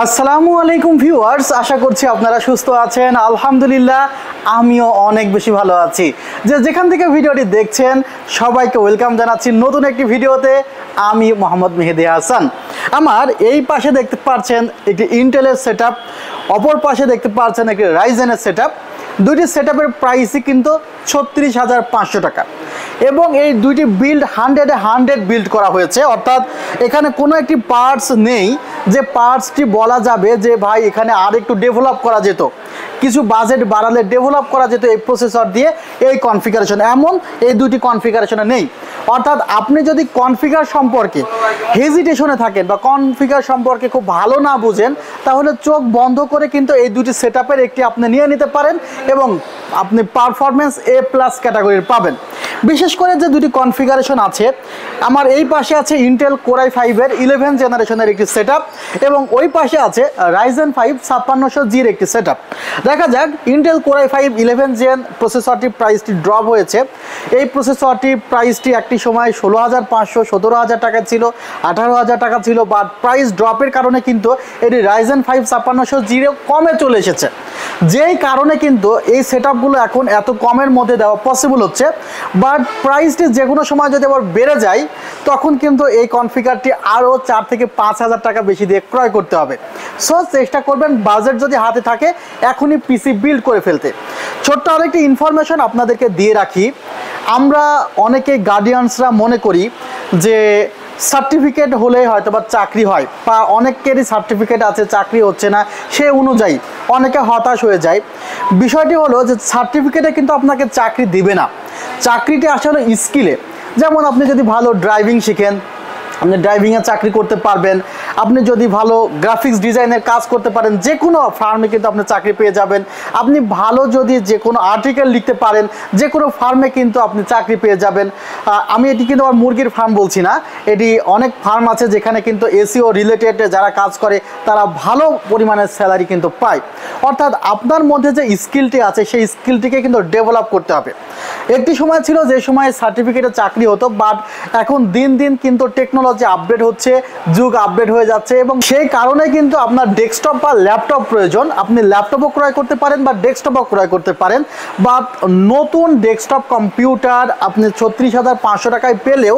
আসসালামু আলাইকুম ভিউয়ার্স, আশা করছি আপনারা সুস্থ আছেন। আলহামদুলিল্লাহ আমিও অনেক বেশি ভালো আছি। যেখান থেকে ভিডিওটি দেখছেন সবাইকে ওয়েলকাম জানাচ্ছি নতুন একটি ভিডিওতে। আমি মোহাম্মদ মেহেদি হাসান। আমার এই পাশে দেখতে পাচ্ছেন একটি ইন্টেলের সেটআপ, অপর পাশে দেখতে পাচ্ছেন একটি রাইজেনের সেটআপ। দুইটি সেটআপের প্রাইসই কিন্তু ৩৬,৫০০ টাকা এবং এই দুইটি বিল্ড 100 বিল্ড করা হয়েছে, অর্থাৎ এখানে কোনো একটি পার্টস নেই যে পার্টসটি বলা যাবে যে ভাই এখানে আর একটু ডেভেলপ করা যেত, কিছু বাজেট বাড়ালে ডেভেলপ করা যেত এই প্রসেসর দিয়ে, এই কনফিগারেশন এমন এই দুটি কনফিগারেশনে নেই। অর্থাৎ আপনি যদি কনফিগার সম্পর্কে হেজিটেশনে থাকেন বা কনফিগার সম্পর্কে খুব ভালো না বুঝেন, তাহলে চোখ বন্ধ করে কিন্তু এই দুটি সেটআপের একটি আপনি নিয়ে নিতে পারেন এবং আপনি পারফরমেন্স A+ ক্যাটাগরির পাবেন। বিশেষ করে যে দুটি কনফিগারেশন আছে, আমার এই পাশে আছে ইন্টেল Core i5-এর 11 জেনারেশনের একটি সেটআপ এবং ওই পাশে আছে Ryzen 5 5600G'র একটি সেটআপ। দেখা যাক ইন্টেল Core i5 11 জেন প্রসেসরটির প্রাইসটি ড্রপ হয়েছে। এই প্রসেসরটির প্রাইসটি একটি সময় 16,500 17,000 টাকা ছিল, 18,000 টাকা ছিল, বাট প্রাইস ড্রপের কারণে কিন্তু এটি Ryzen 5 5600G'ও কমে চলে এসেছে। যেই কারণে কিন্তু এই সেটআপগুলো এখন এত কমের মধ্যে দেওয়া পসিবল হচ্ছে, বাট প্রাইসটি যে কোনো সময় যদি আবার বেড়ে যায় তখন কিন্তু এই কনফিগারটি আরও 4 থেকে 5,000 টাকা বেশি দিয়ে ক্রয় করতে হবে। সো চেষ্টা করবেন বাজেট যদি হাতে থাকে এখনই পিসি বিল্ড করে ফেলতে। ছোট্ট আরেকটি ইনফরমেশন আপনাদেরকে দিয়ে রাখি, আমরা অনেকে গার্ডিয়ানসরা মনে করি যে সার্টিফিকেট হলে হয়তো বা চাকরি হয়, বা অনেকেরই সার্টিফিকেট আছে চাকরি হচ্ছে না, সে অনুযায়ী অনেকে হতাশ হয়ে যায়। বিষয়টি হলো যে সার্টিফিকেটে কিন্তু আপনাকে চাকরি দিবে না, চাকরিটি আসলে স্কিলে। যেমন আপনি যদি ভালো ড্রাইভিং শিখেন আপনি ড্রাইভিংয়ে চাকরি করতে পারবেন, আপনি যদি ভালো গ্রাফিক্স ডিজাইনের কাজ করতে পারেন যে কোনো ফার্মে কিন্তু আপনি চাকরি পেয়ে যাবেন। আপনি ভালো যদি যে কোনো আর্টিকেল লিখতে পারেন যে কোনো ফার্মে কিন্তু আপনি চাকরি পেয়ে যাবেন। আমি এটি কিন্তু আমার মুরগির ফার্ম বলছি না, এটি অনেক ফার্ম আছে যেখানে কিন্তু এসইও রিলেটেড যারা কাজ করে তারা ভালো পরিমাণের স্যালারি কিন্তু পায়। অর্থাৎ আপনার মধ্যে যে স্কিলটি আছে সেই স্কিলটিকে কিন্তু ডেভেলপ করতে হবে। একটি সময় ছিল যে সময় সার্টিফিকেটে চাকরি হতো, বাট এখন দিন দিন কিন্তু টেকনোলজি আপডেট হচ্ছে, যুগ আপডেট হয়ে যাচ্ছে এবং সেই কারণে কিন্তু আপনার ডেস্কটপ বা ল্যাপটপ প্রয়োজন। আপনি ল্যাপটপও ক্রয় করতে পারেন বা ডেস্কটপও ক্রয় করতে পারেন, বাট নতুন ডেস্কটপ কম্পিউটার আপনি ৩৬,৫০০ টাকায় পেলেও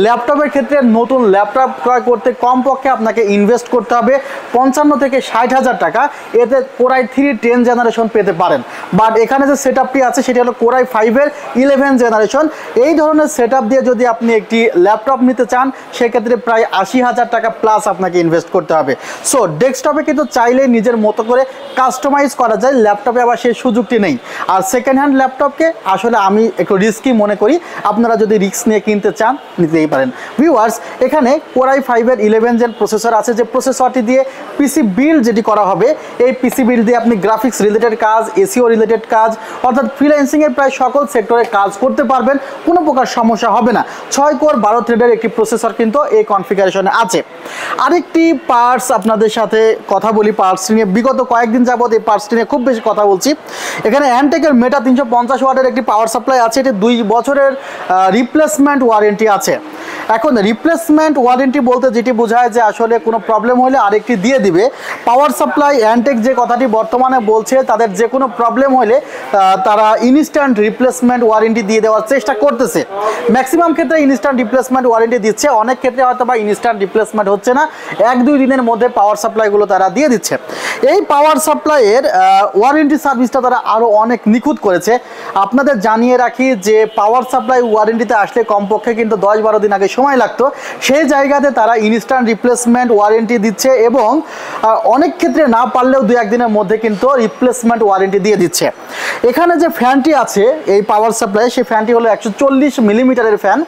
ল্যাপটপের ক্ষেত্রে নতুন ল্যাপটপ ক্রয় করতে কমপক্ষে আপনাকে ইনভেস্ট করতে হবে ৫৫ থেকে ৬০,০০০ টাকা। এতে Core i3 10 জেনারেশন পেতে পারেন, বাট এখানে যে সেটআপটি আছে সেটি হলো Core i5-এর 11 জেনারেশন। এই ধরনের সেটআপ দিয়ে যদি আপনি একটি ল্যাপটপ নিতে চান সেক্ষেত্রে প্রায় ৮০,০০০ টাকা প্লাস আপনাকে ইনভেস্ট করতে হবে। সো ডেস্কটপে কিন্তু চাইলে নিজের মতো করে কাস্টমাইজ করা যায়, ল্যাপটপে আবার সেই সুযোগটি নেই। আর সেকেন্ড হ্যান্ড ল্যাপটপকে আসলে আমি একটু রিস্কি মনে করি, আপনারা যদি রিস্ক নিয়ে কিনতে চান নিতেই পারেন। ভিউয়ার্স, এখানে Core i5-এর 11 জেন প্রসেসর আছে, যে প্রসেসরটি দিয়ে পিসি বিল্ড যেটি করা হবে, এই পিসি বিল্ড দিয়ে আপনি গ্রাফিক্স রিলেটেড কাজ, এসইও রিলেটেড কাজ, অর্থাৎ ফ্রিল্যান্সিংয়ের প্রায় সকল সেক্টরে কাজ করতে পারবেন, কোনো প্রকার সমস্যা হবে না। 6 কোর 12 থ্রেডের একটি প্রসেসর কিন্তু এই কনফিগারেশনে আছে। আরেকটি পার্টস আপনাদের সাথে কথা বলি, পার্টসটি নিয়ে বিগত কয়েকদিন যাবত এই পার্টসটি নিয়ে খুব বেশি কথা বলছি। এখানে অ্যানটেকের মেটা 350 ওয়াটের একটি পাওয়ার সাপ্লাই আছে, এটি 2 বছরের রিপ্লেসমেন্ট ওয়ারেন্টি আছে। এখন রিপ্লেসমেন্ট ওয়ারেন্টি বলতে যেটি বোঝায় যে আসলে কোনো প্রবলেম হলে আরেকটি দিয়ে দিবে। পাওয়ার সাপ্লাই অ্যানটেক যে কথাটি বর্তমানে বলছে, তাদের যে কোনো প্রবলেম হলে তারা ইনস্ট্যান্ট রিপ্লেসমেন্ট ওয়ারেন্টি দিয়ে দেওয়ার চেষ্টা করতেছে। ম্যাক্সিমাম ক্ষেত্রে ইনস্ট্যান্ট রিপ্লেসমেন্ট ওয়ারেন্টি দিচ্ছে, অনেক ক্ষেত্রে হয়তো বা ইনস্ট্যান্ট রিপ্লেসমেন্ট হচ্ছে না, 1-2 দিনের মধ্যে পাওয়ার সাপ্লাইগুলো তারা দিয়ে দিচ্ছে। এই পাওয়ার সাপ্লাইয়ের ওয়ারেন্টি সার্ভিসটা তারা আরও অনেক নিখুঁত করেছে। আপনাদের জানিয়ে রাখি যে পাওয়ার সাপ্লাই ওয়ারেন্টিতে আসলে কমপক্ষে কিন্তু 10-12 দিন আগে সময় লাগতো, সেই জায়গাতে তারা ইনস্ট্যান্ট রিপ্লেসমেন্ট ওয়ারেন্টি দিচ্ছে এবং অনেক ক্ষেত্রে না পারলেও 2-1 দিনের মধ্যে কিন্তু রিপ্লেসমেন্ট ওয়ারেন্টি দিয়ে দিচ্ছে। এখানে যে ফ্যানটি আছে এই পাওয়ার সাপ্লাই, সেই ফ্যানটি হলো 140 মিলিমিটারের ফ্যান।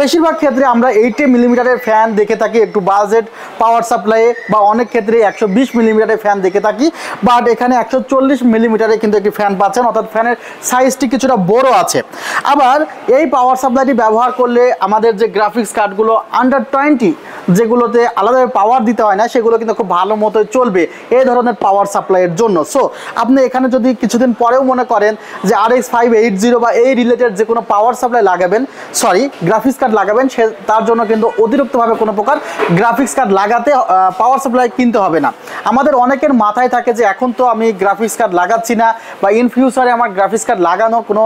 বেশিরভাগ ক্ষেত্রে আমরা 80 মিলিমিটারের ফ্যান দেখে থাকি একটু বাজেট পাওয়ার সাপ্লাইয়ে, বা অনেক ক্ষেত্রে 120 মিলিমিটারের ফ্যান দেখে থাকি, বাট এখানে 140 মিলিমিটারে কিন্তু একটি ফ্যান পাচ্ছেন, অর্থাৎ ফ্যানের সাইজটি কিছুটা বড় আছে। আবার এই পাওয়ার সাপ্লাইটি ব্যবহার করলে আমাদের যে গ্রাফিক্স কার্ডগুলো আন্ডার 20 যেগুলোতে আলাদাভাবে পাওয়ার দিতে হয় না, সেগুলো কিন্তু খুব ভালো মতো চলবে এই ধরনের পাওয়ার সাপ্লাইয়ের জন্য। সো আপনি এখানে যদি কিছুদিন পরেও মনে করেন যে RX 580 বা এই রিলেটেড যে কোনো পাওয়ার সাপ্লাই লাগাবেন, সরি গ্রাফিক্স কার্ড লাগাবেন, সে তার জন্য কিন্তু অতিরিক্তভাবে কোনো প্রকার গ্রাফিক্স কার্ড লাগাতে পাওয়ার সাপ্লাই কিনতে হবে না। আমাদের অনেকের মাথায় থাকে যে এখন তো আমি গ্রাফিক্স কার্ড লাগাচ্ছি না বা ইন ফিউচারে আমার গ্রাফিক্স কার্ড লাগানোর কোনো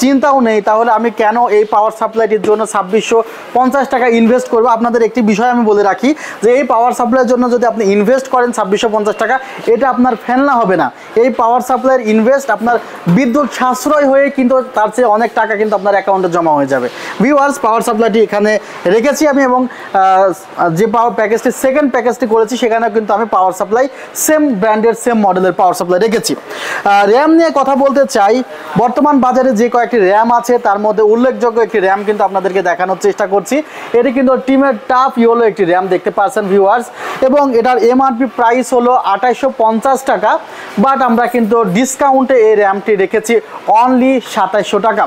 চিন্তাও নেই, তাহলে আমি কেন এই পাওয়ার সাপ্লাইটির জন্য 2650 টাকা ইনভেস্ট করবো। আপনাদের একটি বিষয় আমি বলে রাখি যে এই পাওয়ার সাপ্লাইয়ের জন্য যদি আপনি ইনভেস্ট করেন 2650 টাকা, এটা আপনার ফেলনা হবে না। এই পাওয়ার সাপ্লাইয়ের ইনভেস্ট আপনার বিদ্যুৎ সাশ্রয় হয়ে কিন্তু তার চেয়ে অনেক টাকা কিন্তু আপনার অ্যাকাউন্টে জমা হয়ে যাবে। ভিউয়ার্স, পাওয়ার সাপ্লাইটি এখানে রেখেছি আমি, এবং যে পাওয়ার প্যাকেজটি সেকেন্ড প্যাকেজটি করেছি সেখানেও কিন্তু আমি পাওয়ার সাপ্লাই সেম ব্র্যান্ডের সেম মডেলের পাওয়ার সাপ্লাই রেখেছি। র্যাম নিয়ে কথা বলতে চাই। বর্তমান বাজারে যে কয়েকটি র্যাম আছে তার মধ্যে উল্লেখযোগ্য একটি র্যাম কিন্তু আপনাদেরকে দেখানোর চেষ্টা করছি। এটি কিন্তু টিমের টাফ ইয়েলো একটি র্যাম দেখতে পাচ্ছেন ভিউয়ার্স, এবং এটার এমআরপি প্রাইস হলো 2850 টাকা, বাট আমরা কিন্তু ডিসকাউন্টে এই র্যামটি রেখেছি অনলি 2700 টাকা।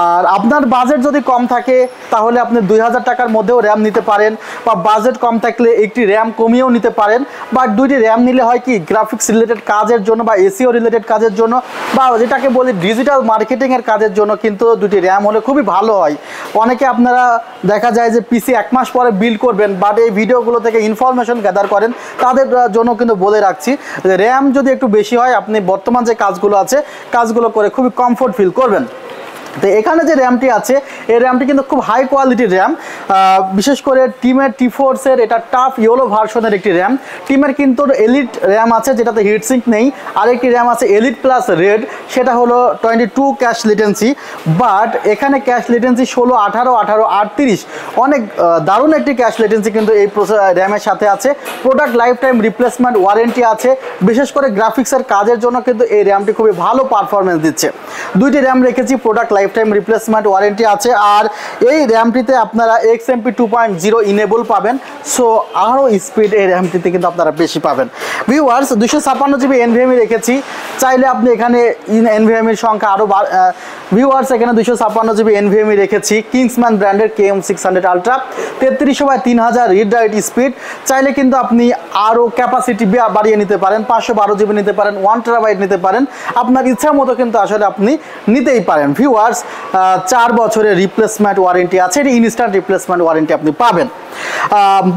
আর আপনার বাজেট যদি কম থাকে তাহলে আপনি 2000 টাকার মধ্যেও র্যাম নিতে পারেন, বা বাজেট কম থাকলে একটি র্যাম কমিয়েও নিতে পারেন। বাট দুইটি র্যাম নিলে হয় কি, গ্রাফিক্স রিলেটেড কাজের জন্য বা এসিও রিলেটেড কাজের জন্য বা যেটাকে বলি ডিজিটাল মার্কেটিংয়ের কাজের জন্য কিন্তু দুটি র্যাম হলে খুবই ভালো হয়। অনেকে আপনারা দেখা যায় যে পিসি 1 মাস পরে বিল্ড করবেন, বাট এই ভিডিওগুলো থেকে ইনফরমেশন গ্যাদার করেন, তাদের জন্য কিন্তু বলে রাখছি যে র্যাম যদি একটু বেশি হয় আপনি বর্তমান যে কাজগুলো আছে কাজগুলো করে খুবই কমফোর্ট ফিল করবেন। তো এখানে যে র্যামটি আছে এই র্যামটি কিন্তু খুব হাই কোয়ালিটির র্যাম, বিশেষ করে টিমের টি4এর এটা টাফ ইয়েলো ভার্সনের একটি র্যাম। টিমের কিন্তু এলিট র্যাম আছে যেটাতে হিটসিঙ্ক নেই, আরেকটি র্যাম আছে এলিট প্লাস রেড, সেটা হলো 22 ক্যাশ লিটেন্সি, বাট এখানে ক্যাশ লিটেন্সি 16, 18, 18, 38 অনেক দারুণ একটি ক্যাশ লিটেন্সি কিন্তু এই র্যামের সাথে আছে। Product life time replacement warranty আছে, বিশেষ করে গ্রাফিক্সের কাজের জন্য কিন্তু এই র্যামটি খুবই ভালো পারফরমেন্স দিচ্ছে। দুইটি র্যাম রেখেছি, product life time replacement warranty আছে, আর এই র্যামটিতে আপনারা XMP 2.0 ইনেবল পাবেন। সো আরও স্পিড এই র্যামটিতে কিন্তু আপনারা বেশি পাবেন। ভিউয়ার্স, 256 জিবি NVMe রেখেছি, চাইলে আপনি এখানে NVMe সংখ্যা আরও ভিউয়ার্স এখানে 256 জিবি NVMe রেখেছি কিংসম্যান ব্র্যান্ডের KM600 ultra, 33/3000 read write speed. চাইলে কিন্তু আপনি আরও ক্যাপাসিটি বাড়িয়ে নিতে পারেন, 512 জিবি নিতে পারেন, 1 টেরাবাইট নিতে পারেন, আপনার ইচ্ছা মতো কিন্তু আসলে আপনি নিতেই পারেন। ভিউয়ার্স, 4 বছরের রিপ্লেসমেন্ট ওয়ারেন্টি আছে, এটি ইনস্ট্যান্ট রিপ্লেসমেন্ট ওয়ারেন্টি আপনি পাবেন।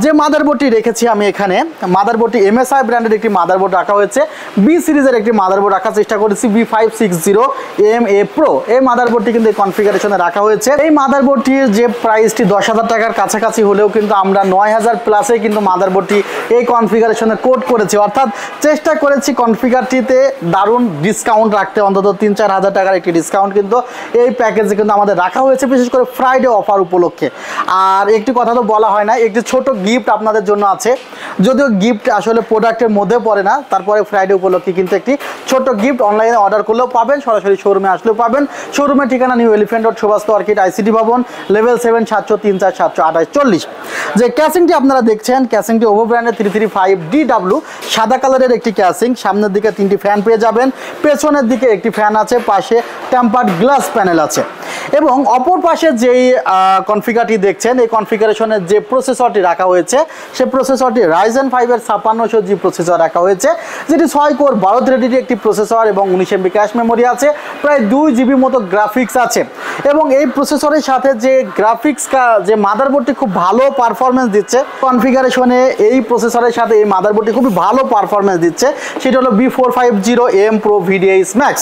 যে মাদারবোর্ডটি রেখেছি আমি এখানে, মাদারবোর্ডটি MSI ব্র্যান্ডের একটি মাদারবোর্ড রাখা হয়েছে, বি সিরিজের একটি মাদারবোর্ড রাখার চেষ্টা করেছি, B560MA Pro। এই মাদারবোর্ডটি কিন্তু এই কনফিগারেশনে রাখা হয়েছে। এই মাদারবোর্ডটির যে প্রাইসটি 10,000 টাকার কাছাকাছি হলেও কিন্তু আমরা 9000 প্লাসে কিন্তু মাদারবোর্ডটি এই কনফিগারেশনে কোড করেছি, অর্থাৎ চেষ্টা করেছি কনফিগারটিতে দারুণ ডিসকাউন্ট রাখতে, অন্তত 3-4 হাজার টাকার একটি ডিসকাউন্ট কিন্তু এই প্যাকেজে কিন্তু আমাদের রাখা হয়েছে, বিশেষ করে ফ্রাইডে অফার উপলক্ষে। আর একটি কথা তো বলা হয় না, একটি ছোট গিফট আপনাদের জন্য আছে, যদিও গিফট আসলে প্রোডাক্টের মধ্যে পড়ে না, তারপরে ফ্রাইডে উপলক্ষে কিন্তু একটি ছোট গিফট অনলাইনে অর্ডার করলেও পাবেন, সরাসরি শোরুমে আসলেও পাবেন। শোরুমের ঠিকানা নিউ এলিফ্যান্ট রোড, সুভাষ অর্কিড ICT ভবন, লেভেল 7, 703 728 40। যে ক্যাসিংটি আপনারা দেখছেন, ক্যাসিংটি ওভো ব্র্যান্ডের 335DW সাদা কালারের একটি ক্যাসিং। সামনের দিকে 3টি ফ্যান পেয়ে যাবেন, পেছনের দিকে একটি ফ্যান আছে, পাশে টেম্পার্ড গ্লাস প্যানেল আছে, এবং অপর পাশে যেই কনফিগারটি দেখছেন এই কনফিগারেশনের যে প্রসেসরটি রাখা হয়েছে সেই প্রসেসরটি Ryzen 5-এর 5600G প্রসেসর রাখা হয়েছে, যেটি 6 কোর 12 থ্রেডের একটি প্রসেসর এবং 19 MB ক্যাশ মেমোরি আছে, প্রায় 2 GB মতো গ্রাফিক্স আছে। এবং এই প্রসেসরের সাথে যে গ্রাফিক্স যে মাদারবোর্ডটি খুব ভালো পারফরমেন্স দিচ্ছে কনফিগারেশনে, এই প্রসেসরের সাথে এই মাদারবোর্ডটি খুবই ভালো পারফরমেন্স দিচ্ছে, সেটা হলো B450M Pro VDS Max।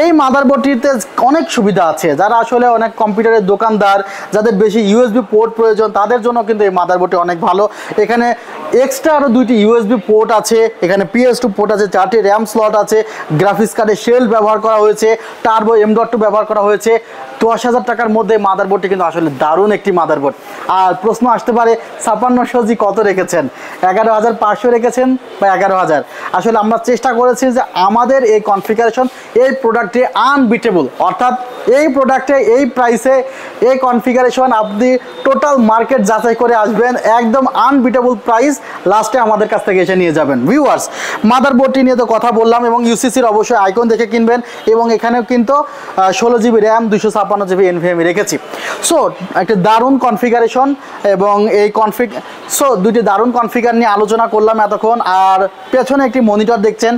এই মাদারবোর্ডটিতে অনেক সুবিধা আছে, যারা আসলে অনেক কম্পিউটারের দোকানদার, যাদের বেশি USB পোর্ট প্রয়োজন, তাদের জন্য কিন্তু এই মাদারবোর্ডটি অনেক ভালো। এখানে এক্সট্রা আরও 2টি USB পোর্ট আছে, এখানে PS2 পোর্ট আছে, 4টি র্যাম স্লট আছে, গ্রাফিক্স কার্ডে শেল ব্যবহার করা হয়েছে, টার্বো M.2 ব্যবহার করা হয়েছে। 10,000 টাকার মধ্যে মাদারবোর্ডটি কিন্তু আসলে দারুণ একটি মাদারবোর্ড। আর প্রশ্ন আসতে পারে 5600G কত রেখেছেন, 11,500 রেখেছেন বা 11,000? আসলে আমরা চেষ্টা করেছি যে আমাদের এই কনফিগারেশন এই প্রোডাক্টে আনবিটেবল, অর্থাৎ এই প্রোডাক্টে এই প্রাইসে এই কনফিগারেশন আপনি টোটাল মার্কেট যাচাই করে আসবেন, একদম আনবিটেবল প্রাইস। লাস্টে আমাদের কাছ থেকে এসে নিয়ে যাবেন। ভিউয়ার্স, মাদারবোর্ডটি নিয়ে তো কথা বললাম এবং ইউসিসির অবশ্যই আইকন দেখে কিনবেন এবং এখানেও কিন্তু 16GB র্যাম 256GB NVMe রেখেছি। সো একটা দারুণ কনফিগারেশন এবং এই দুইটি দারুণ কনফিগার নিয়ে আলোচনা করলাম এতক্ষণ। আর পেছনে একটি মনিটর দেখছেন,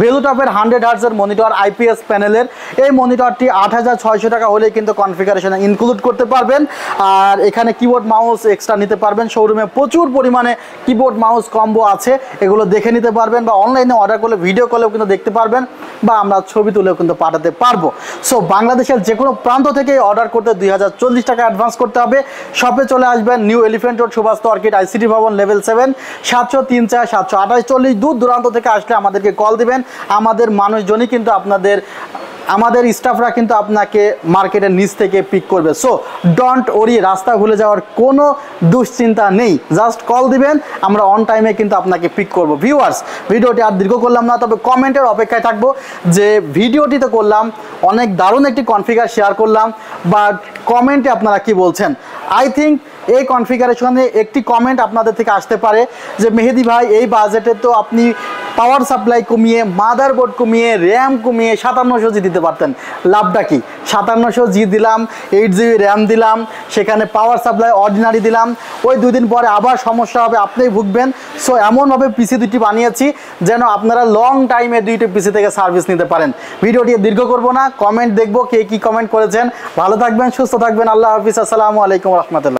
ভেলুটপের 100 হার্টজের মনিটর, IPS প্যানেলের। এই মনিটরটি 8600 টাকা হলেই কিন্তু কনফিগারেশনে ইনক্লুড করতে পারবেন। আর এখানে কিবোর্ড মাউস এক্সট্রা নিতে পারবেন। শোরুমে প্রচুর পরিমাণে কিবোর্ড মাউস কম্বো আছে, এগুলো দেখে নিতে পারবেন বা অনলাইনে অর্ডার করলে ভিডিও কলেও কিন্তু দেখতে পারবেন বা আমরা ছবি তুলেও কিন্তু পাঠাতে পারবো। সো বাংলাদেশের যে কোনো প্রান্ত থেকে অর্ডার করতে 2040 টাকা অ্যাডভান্স করতে হবে। শপে চলে আসবেন, নিউ এলিফ্যান্ট রোড, সুভাষ অর্কিড, ICT ভবন, লেভেল 7, 703 728 40। দূর দূরান্ত থেকে আসলে আমাদেরকে কল দিবেন। আমাদের মানুষজনই কিন্তু আমাদের স্টাফরা কিন্তু আপনাকে মার্কেটের নিচ থেকে পিক করবে। সো ডোন্ট ওরি, রাস্তা ভুলে যাওয়ার কোনো দুশ্চিন্তা নেই, জাস্ট কল দিবেন, আমরা অন টাইমে কিন্তু আপনাকে পিক করব। ভিউয়ার্স, ভিডিওটি আর দীর্ঘ করলাম না, তবে কমেন্টের অপেক্ষায় থাকবো যে ভিডিওটি তো করলাম, অনেক দারুণ একটি কনফিগার শেয়ার করলাম, বাট কমেন্টে আপনারা কি বলছেন? আই থিঙ্ক এই কনফিগারেশনে একটি কমেন্ট আপনাদের থেকে আসতে পারে যে মেহেদি ভাই, এই বাজেটে তো আপনি পাওয়ার সাপ্লাই কমিয়ে, মাদারবোর্ড কমিয়ে, র্যাম কমিয়ে 5700G দিতে পারতেন, লাভটা কি? 5700G দিলাম, 8GB র্যাম দিলাম, সেখানে পাওয়ার সাপ্লাই অর্ডিনারি দিলাম, ওই 2 দিন পরে আবার সমস্যা হবে, আপনিই ভুগবেন। সো এমনভাবে পিসি দুটি বানিয়েছি যেন আপনারা লং টাইমে দুইটি পিসি থেকে সার্ভিস নিতে পারেন। ভিডিওটি দীর্ঘ করব না, কমেন্ট দেখবো কে কি কমেন্ট করেছেন। ভালো থাকবেন, সুস্থ থাকবেন, আল্লাহ হাফিজ, আসসালামু আলাইকুম রহমতুল্লাহ।